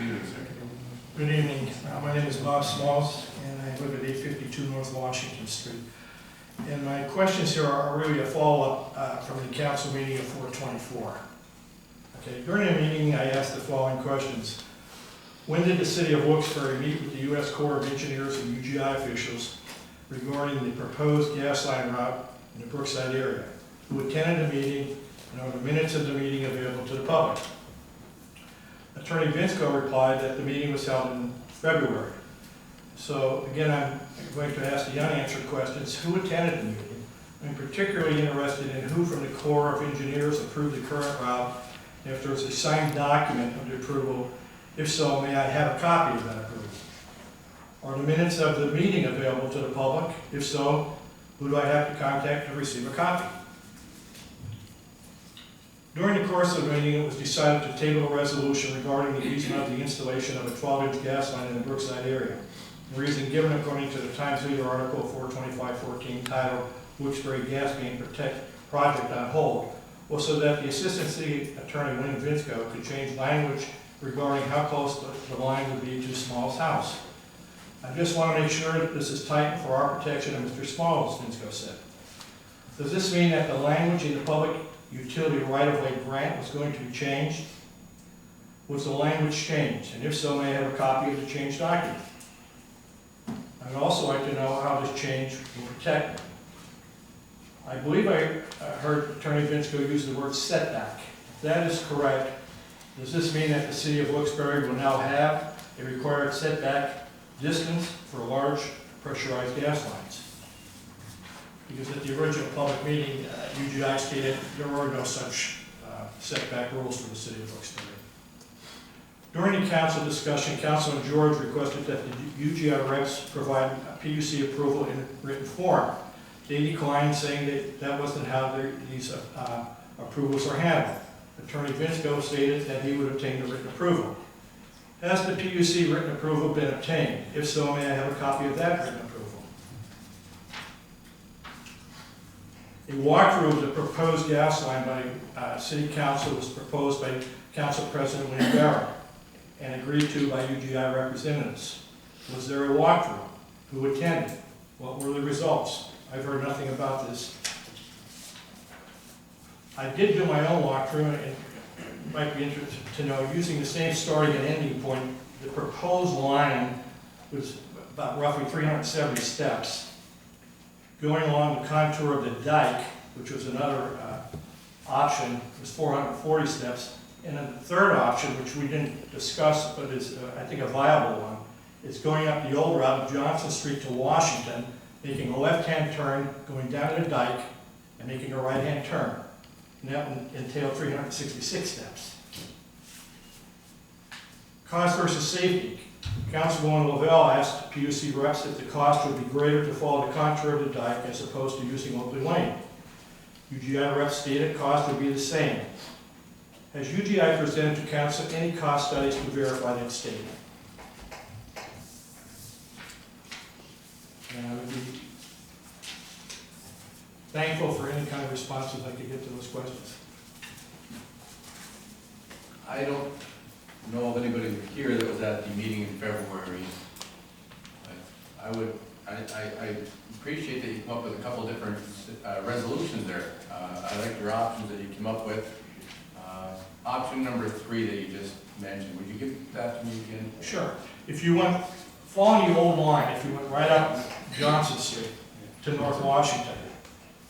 evening, sir. Good evening. My name is Bob Smalls, and I live at 852 North Washington Street. And my questions here are really a follow-up from the council meeting of 4/24. Okay, during the meeting, I asked the following questions. When did the city of Wilkes Barre meet with the U.S. Corps of Engineers and UGI officials regarding the proposed gas line route in the Brookside area? Who attended the meeting, and are the minutes of the meeting available to the public? Attorney Vinsco replied that the meeting was held in February. So again, I'm going to ask the unanswered questions. Who attended the meeting? I'm particularly interested in who from the Corps of Engineers approved the current route, and if there's a signed document of the approval. If so, may I have a copy of that approval? Are the minutes of the meeting available to the public? If so, who do I have to contact to receive a copy? During the course of the meeting, it was decided to table a resolution regarding the easement of the installation of a 12-inch gas line in the Brookside area. The reason given according to the Times Leader article 425-14 titled Wilkes Barre Gas Main Protect Project on Hold was so that the Assistant City Attorney, William Vinsco, could change language regarding how close the line would be to Small's house. I just want to make sure that this is tightened for our protection, and Mr. Small, as Vinsco said. Does this mean that the language in the public utility right-of-way grant was going to be changed? Was the language changed? And if so, may I have a copy of the changed document? I'd also like to know how this change will protect me. I believe I heard Attorney Vinsco use the word setback. If that is correct, does this mean that the city of Wilkes Barre will now have a required setback distance for large pressurized gas lines? Because at the original public meeting, UGI stated there were no such setback rules for the city of Wilkes Barre. During the council discussion, Councilman George requested that the UGI reps provide a PUC approval in written form. They declined, saying that that wasn't how these approvals are handled. Attorney Vinsco stated that he would obtain the written approval. Has the PUC written approval been obtained? If so, may I have a copy of that written approval? A walkthrough of the proposed gas line by City Council was proposed by Council President Wilkes Barre and agreed to by UGI representatives. Was there a walkthrough? Who attended? What were the results? I've heard nothing about this. I did do my own walkthrough, and it might be interesting to know, using the same starting and ending point, the proposed line was about roughly 370 steps. Going along the contour of the dike, which was another option, was 440 steps. And then the third option, which we didn't discuss, but is, I think, a viable one, is going up the old route of Johnson Street to Washington, making a left-hand turn, going down the dike, and making a right-hand turn. And that would entail 366 steps. Cost versus safety. Councilwoman Lavelle asked PUC reps if the cost would be greater to follow the contour of the dike as opposed to using Oakley Lane. UGI reps stated cost would be the same. Has UGI presented to council any cost studies to verify that statement? And I would be thankful for any kind of responses I could get to those questions. I don't know of anybody here that was at the meeting in February. I appreciate that you come up with a couple different resolutions there. I like your options that you came up with. Option number 3 that you just mentioned, would you give that to me again? Sure. If you went, following the old line, if you went right up Johnson Street to North Washington,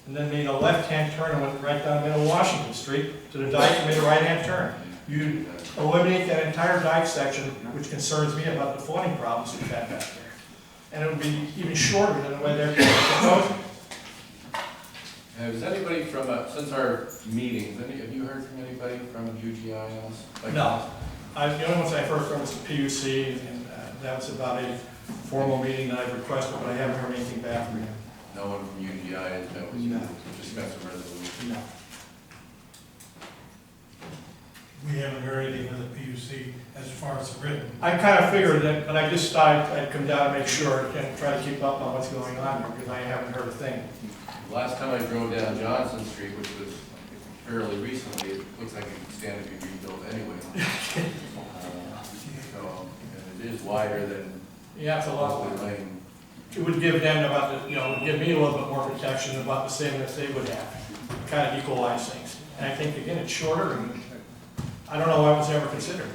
and then made a left-hand turn and went right down the middle of Washington Street to the dike and made a right-hand turn, you eliminate that entire dike section, which concerns me about the flooding problems we've had back there. And it would be even shorter than the way they're proposing. Has anybody from, since our meetings, have you heard from anybody from UGI on this? Like, No. The only ones I've heard from is the PUC, and that was about a formal meeting that I've requested, but I haven't heard anything back from him. No one from UGI has met with you No. to discuss a resolution? No. We haven't heard anything from the PUC as far as the written. I kind of figured that, but I just thought I'd come down and make sure and try to keep up on what's going on there, because I haven't heard a thing. Last time I drove down Johnson Street, which was fairly recently, it looks like it could stand to be rebuilt anyway. So inches wider than Yeah, it's a lot. Oakley Lane. It would give them about the, you know, it would give me a little bit more protection, about the same as they would have. Kind of equalize things. And I think, again, it's shorter, and I don't know why it was ever considered.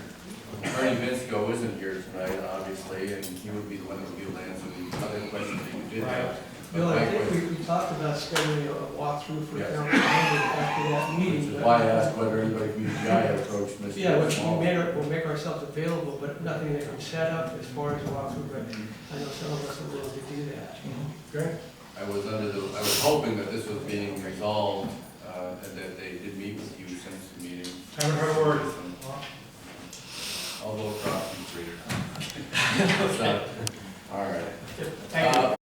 Attorney Vinsko isn't here tonight, obviously, and he would be the one that would be able to answer the other questions that you did have. But Bill, my I think question- we talked about scheduling a walkthrough for Yes. council after that Which meeting. is but- why I asked whether anybody from UGI approached Mr. Yeah, Small. we'll make ourselves available, but nothing that can set up as far as a walkthrough, but I know some of us are willing to do that. Okay? I was hoping that this was being resolved, and that they did meet with you since the meeting. Haven't heard a word. Although across the street. So, all right. Thank you.